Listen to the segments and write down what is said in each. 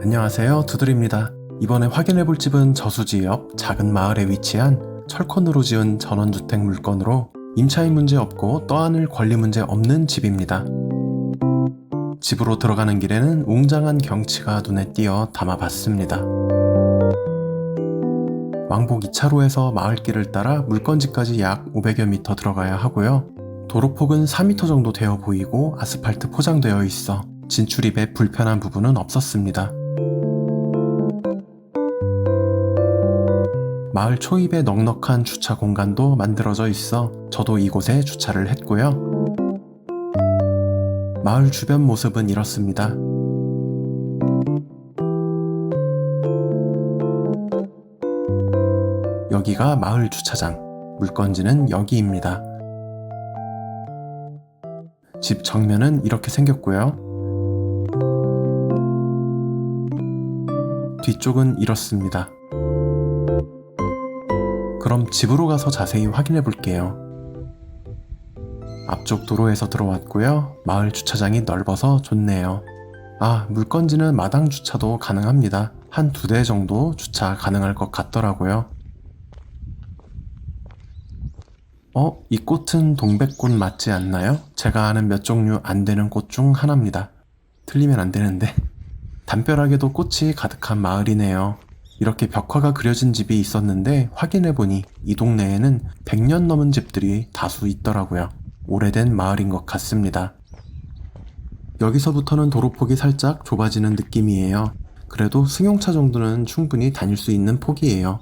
안녕하세요, 두들입니다. 이번에 확인해볼 집은 저수지역 작은 마을에 위치한 철콘으로 지은 전원주택 물건으로 임차인 문제 없고 떠안을 권리 문제 없는 집입니다. 집으로 들어가는 길에는 웅장한 경치가 눈에 띄어 담아봤습니다. 왕복 2차로에서 마을길을 따라 물건지까지 약 500여 미터 들어가야 하고요. 도로폭은 4m 정도 되어 보이고 아스팔트 포장되어 있어 진출입에 불편한 부분은 없었습니다. 마을 초입에 넉넉한 주차 공간도 만들어져 있어 저도 이곳에 주차를 했고요. 마을 주변 모습은 이렇습니다. 여기가 마을 주차장, 물건지는 여기입니다. 집 정면은 이렇게 생겼고요. 뒤쪽은 이렇습니다. 그럼 집으로 가서 자세히 확인해 볼게요. 앞쪽 도로에서 들어왔고요. 마을 주차장이 넓어서 좋네요. 물건지는 마당 주차도 가능합니다. 한 2대 정도 주차 가능할 것 같더라고요. 이 꽃은 동백꽃 맞지 않나요? 제가 아는 몇 종류 안 되는 꽃 중 하나입니다. 틀리면 안 되는데. 담벼락에도 꽃이 가득한 마을이네요. 이렇게 벽화가 그려진 집이 있었는데 확인해보니 이 동네에는 100년 넘은 집들이 다수 있더라고요. 오래된 마을인 것 같습니다. 여기서부터는 도로폭이 살짝 좁아지는 느낌이에요. 그래도 승용차 정도는 충분히 다닐 수 있는 폭이에요.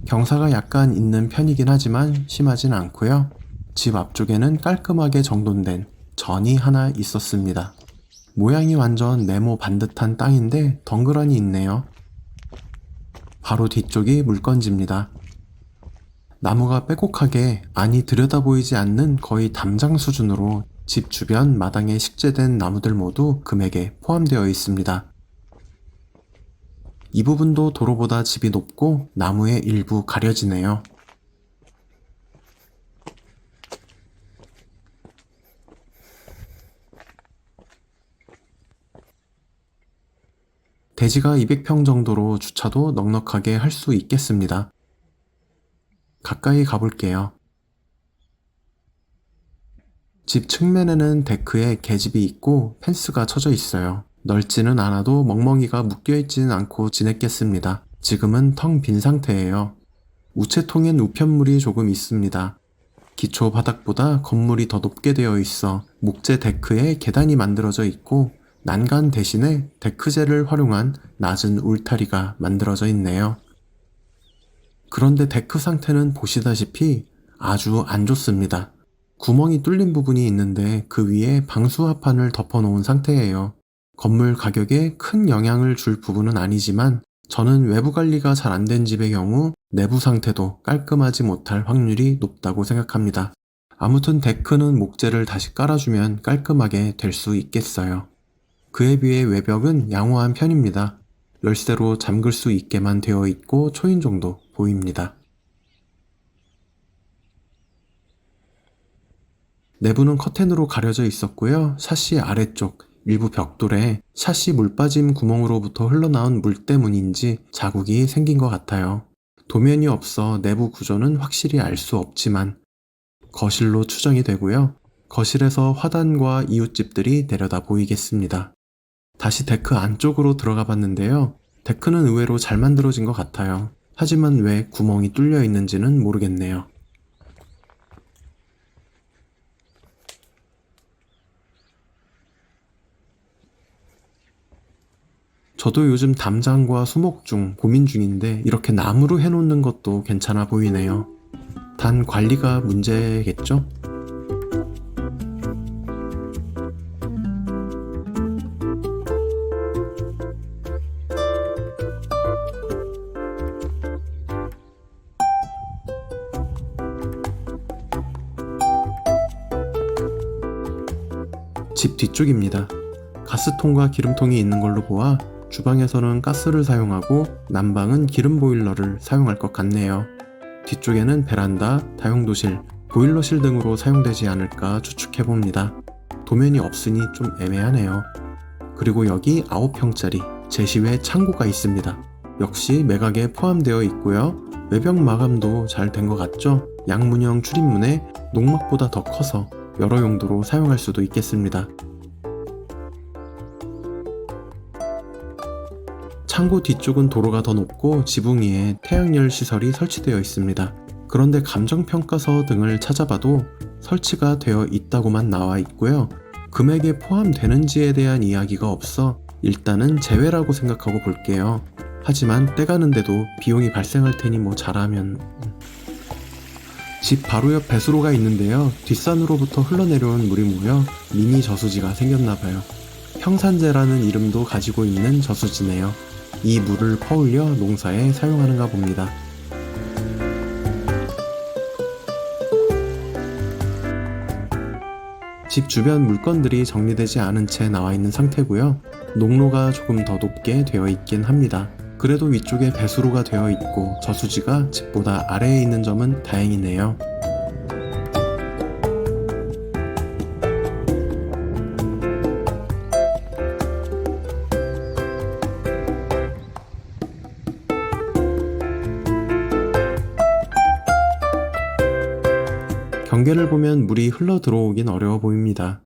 경사가 약간 있는 편이긴 하지만 심하진 않고요. 집 앞쪽에는 깔끔하게 정돈된 전이 하나 있었습니다. 모양이 완전 네모 반듯한 땅인데 덩그러니 있네요. 바로 뒤쪽이 물건지입니다. 나무가 빼곡하게 안이 들여다 보이지 않는 거의 담장 수준으로 집 주변 마당에 식재된 나무들 모두 금액에 포함되어 있습니다. 이 부분도 도로보다 집이 높고 나무의 일부 가려지네요. 대지가 200평 정도로 주차도 넉넉하게 할 수 있겠습니다. 가까이 가볼게요. 집 측면에는 데크에 계집이 있고 펜스가 쳐져 있어요. 넓지는 않아도 멍멍이가 묶여있지는 않고 지냈겠습니다. 지금은 텅 빈 상태예요. 우체통엔 우편물이 조금 있습니다. 기초 바닥보다 건물이 더 높게 되어 있어 목재 데크에 계단이 만들어져 있고 난간 대신에 데크재를 활용한 낮은 울타리가 만들어져 있네요. 그런데 데크 상태는 보시다시피 아주 안 좋습니다. 구멍이 뚫린 부분이 있는데 그 위에 방수화판을 덮어놓은 상태예요. 건물 가격에 큰 영향을 줄 부분은 아니지만 저는 외부 관리가 잘 안 된 집의 경우 내부 상태도 깔끔하지 못할 확률이 높다고 생각합니다. 아무튼 데크는 목재를 다시 깔아주면 깔끔하게 될 수 있겠어요. 그에 비해 외벽은 양호한 편입니다. 열쇠로 잠글 수 있게만 되어 있고 초인 정도 보입니다. 내부는 커튼으로 가려져 있었고요. 샤시 아래쪽 일부 벽돌에 샤시 물빠짐 구멍으로부터 흘러나온 물 때문인지 자국이 생긴 것 같아요. 도면이 없어 내부 구조는 확실히 알 수 없지만 거실로 추정이 되고요. 거실에서 화단과 이웃집들이 내려다 보이겠습니다. 다시 데크 안쪽으로 들어가 봤는데요. 데크는 의외로 잘 만들어진 것 같아요. 하지만 왜 구멍이 뚫려 있는지는 모르겠네요. 저도 요즘 담장과 수목중 고민 중인데 이렇게 나무로 해놓는 것도 괜찮아 보이네요. 단 관리가 문제겠죠? 집 뒤쪽입니다. 가스통과 기름통이 있는 걸로 보아 주방에서는 가스를 사용하고 난방은 기름 보일러를 사용할 것 같네요. 뒤쪽에는 베란다, 다용도실, 보일러실 등으로 사용되지 않을까 추측해봅니다. 도면이 없으니 좀 애매하네요. 그리고 여기 9평짜리 제시외 창고가 있습니다. 역시 매각에 포함되어 있고요. 외벽 마감도 잘 된 것 같죠? 양문형 출입문에 농막보다 더 커서 여러 용도로 사용할 수도 있겠습니다. 창고 뒤쪽은 도로가 더 높고 지붕 위에 태양열 시설이 설치되어 있습니다. 그런데 감정평가서 등을 찾아봐도 설치가 되어 있다고만 나와 있고요. 금액에 포함되는지에 대한 이야기가 없어 일단은 제외라고 생각하고 볼게요. 하지만 때 가는데도 비용이 발생할 테니 뭐 잘하면. 집 바로 옆 배수로가 있는데요. 뒷산으로부터 흘러내려온 물이 모여 미니 저수지가 생겼나봐요. 평산제라는 이름도 가지고 있는 저수지네요. 이 물을 퍼올려 농사에 사용하는가 봅니다. 집 주변 물건들이 정리되지 않은 채 나와 있는 상태고요. 농로가 조금 더 높게 되어 있긴 합니다. 그래도 위쪽에 배수로가 되어 있고 저수지가 집보다 아래에 있는 점은 다행이네요. 경계를 보면 물이 흘러 들어오긴 어려워 보입니다.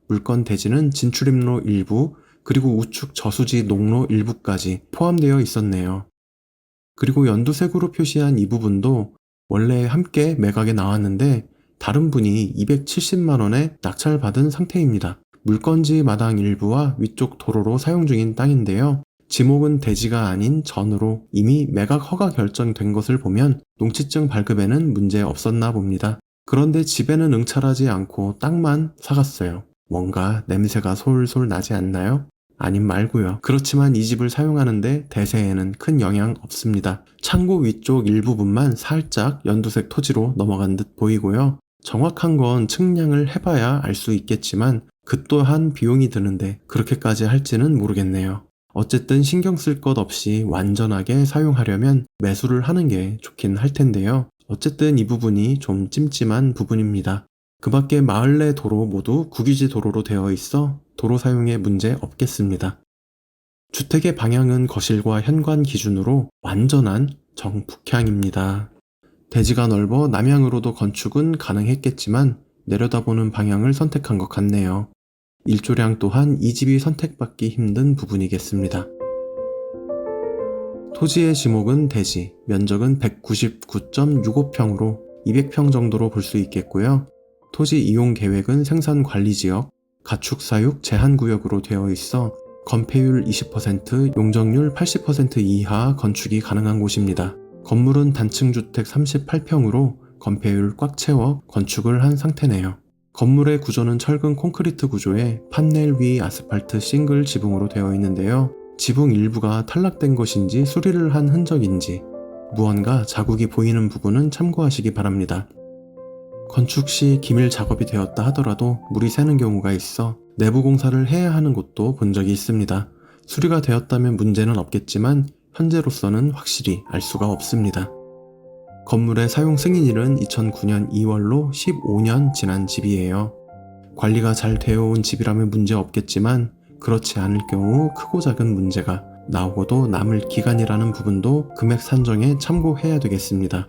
물건 대지는 진출입로 일부, 그리고 우측 저수지 농로 일부까지 포함되어 있었네요. 그리고 연두색으로 표시한 이 부분도 원래 함께 매각에 나왔는데 다른 분이 270만원에 낙찰받은 상태입니다. 물건지 마당 일부와 위쪽 도로로 사용 중인 땅인데요. 지목은 대지가 아닌 전으로 이미 매각 허가 결정된 것을 보면 농지증 발급에는 문제 없었나 봅니다. 그런데 집에는 응찰하지 않고 땅만 사갔어요. 뭔가 냄새가 솔솔 나지 않나요? 아님 말고요. 그렇지만 이 집을 사용하는데 대세에는 큰 영향 없습니다. 창고 위쪽 일부분만 살짝 연두색 토지로 넘어간 듯 보이고요. 정확한 건 측량을 해봐야 알 수 있겠지만 그 또한 비용이 드는데 그렇게까지 할지는 모르겠네요. 어쨌든 신경 쓸 것 없이 완전하게 사용하려면 매수를 하는 게 좋긴 할 텐데요. 어쨌든 이 부분이 좀 찜찜한 부분입니다. 그 밖에 마을 내 도로 모두 국유지 도로로 되어 있어 도로 사용에 문제 없겠습니다. 주택의 방향은 거실과 현관 기준으로 완전한 정북향입니다. 대지가 넓어 남향으로도 건축은 가능했겠지만 내려다보는 방향을 선택한 것 같네요. 일조량 또한 이 집이 선택받기 힘든 부분이겠습니다. 토지의 지목은 대지, 면적은 199.65평으로 200평 정도로 볼 수 있겠고요. 토지 이용 계획은 생산관리지역, 가축사육 제한구역으로 되어 있어 건폐율 20%, 용적률 80% 이하 건축이 가능한 곳입니다. 건물은 단층주택 38평으로 건폐율 꽉 채워 건축을 한 상태네요. 건물의 구조는 철근 콘크리트 구조에 판넬 위 아스팔트 싱글 지붕으로 되어 있는데요. 지붕 일부가 탈락된 것인지 수리를 한 흔적인지 무언가 자국이 보이는 부분은 참고하시기 바랍니다. 건축 시 기밀 작업이 되었다 하더라도 물이 새는 경우가 있어 내부 공사를 해야 하는 곳도 본 적이 있습니다. 수리가 되었다면 문제는 없겠지만 현재로서는 확실히 알 수가 없습니다. 건물의 사용 승인일은 2009년 2월로 15년 지난 집이에요. 관리가 잘 되어 온 집이라면 문제 없겠지만 그렇지 않을 경우 크고 작은 문제가 나오고도 남을 기간이라는 부분도 금액 산정에 참고해야 되겠습니다.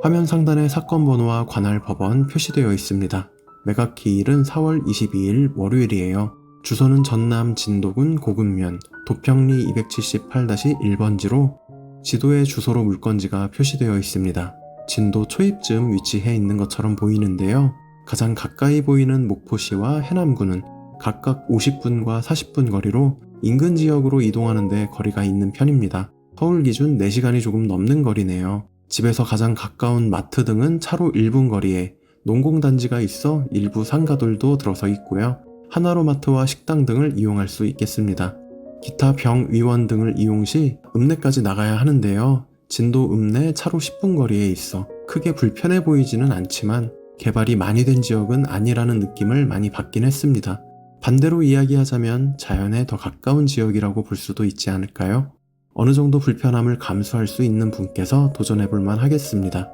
화면 상단에 사건 번호와 관할 법원 표시되어 있습니다. 매각 기일은 4월 22일 월요일이에요. 주소는 전남 진도군 고금면 도평리 278-1번지로 지도에 주소로 물건지가 표시되어 있습니다. 진도 초입쯤 위치해 있는 것처럼 보이는데요. 가장 가까이 보이는 목포시와 해남군은 각각 50분과 40분 거리로 인근 지역으로 이동하는데 거리가 있는 편입니다. 서울 기준 4시간이 조금 넘는 거리네요. 집에서 가장 가까운 마트 등은 차로 1분 거리에 농공단지가 있어 일부 상가들도 들어서 있고요. 하나로마트와 식당 등을 이용할 수 있겠습니다. 기타 병의원 등을 이용 시 읍내까지 나가야 하는데요. 진도 읍내 차로 10분 거리에 있어 크게 불편해 보이지는 않지만 개발이 많이 된 지역은 아니라는 느낌을 많이 받긴 했습니다. 반대로 이야기하자면 자연에 더 가까운 지역이라고 볼 수도 있지 않을까요? 어느 정도 불편함을 감수할 수 있는 분께서 도전해볼 만 하겠습니다.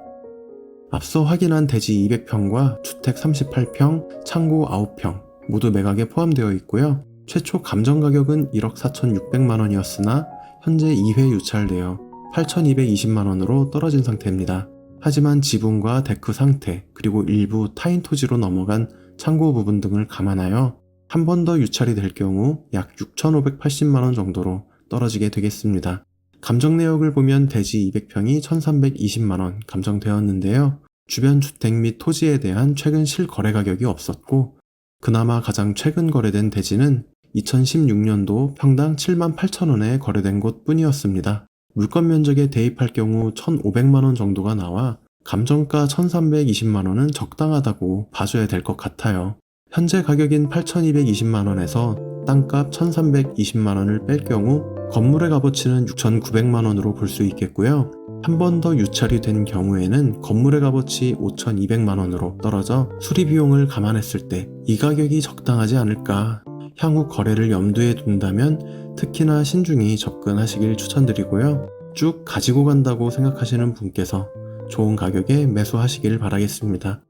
앞서 확인한 대지 200평과 주택 38평, 창고 9평 모두 매각에 포함되어 있고요. 최초 감정 가격은 1억 4,600만 원이었으나 현재 2회 유찰되어 8,220만 원으로 떨어진 상태입니다. 하지만 지붕과 데크 상태 그리고 일부 타인 토지로 넘어간 창고 부분 등을 감안하여 한 번 더 유찰이 될 경우 약 6,580만 원 정도로 떨어지게 되겠습니다. 감정 내역을 보면 대지 200평이 1,320만 원 감정되었는데요. 주변 주택 및 토지에 대한 최근 실거래 가격이 없었고 그나마 가장 최근 거래된 대지는 2016년도 평당 7만 8천 원에 거래된 곳 뿐이었습니다. 물건 면적에 대입할 경우 1,500만 원 정도가 나와 감정가 1,320만 원은 적당하다고 봐줘야 될 것 같아요. 현재 가격인 8,220만 원에서 땅값 1,320만 원을 뺄 경우 건물의 값어치는 6,900만 원으로 볼 수 있겠고요. 한 번 더 유찰이 된 경우에는 건물의 값어치 5,200만 원으로 떨어져 수리 비용을 감안했을 때 이 가격이 적당하지 않을까. 향후 거래를 염두에 둔다면 특히나 신중히 접근하시길 추천드리고요. 쭉 가지고 간다고 생각하시는 분께서 좋은 가격에 매수하시길 바라겠습니다.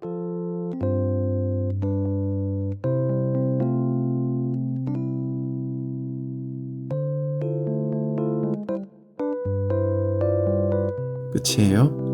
끝이에요.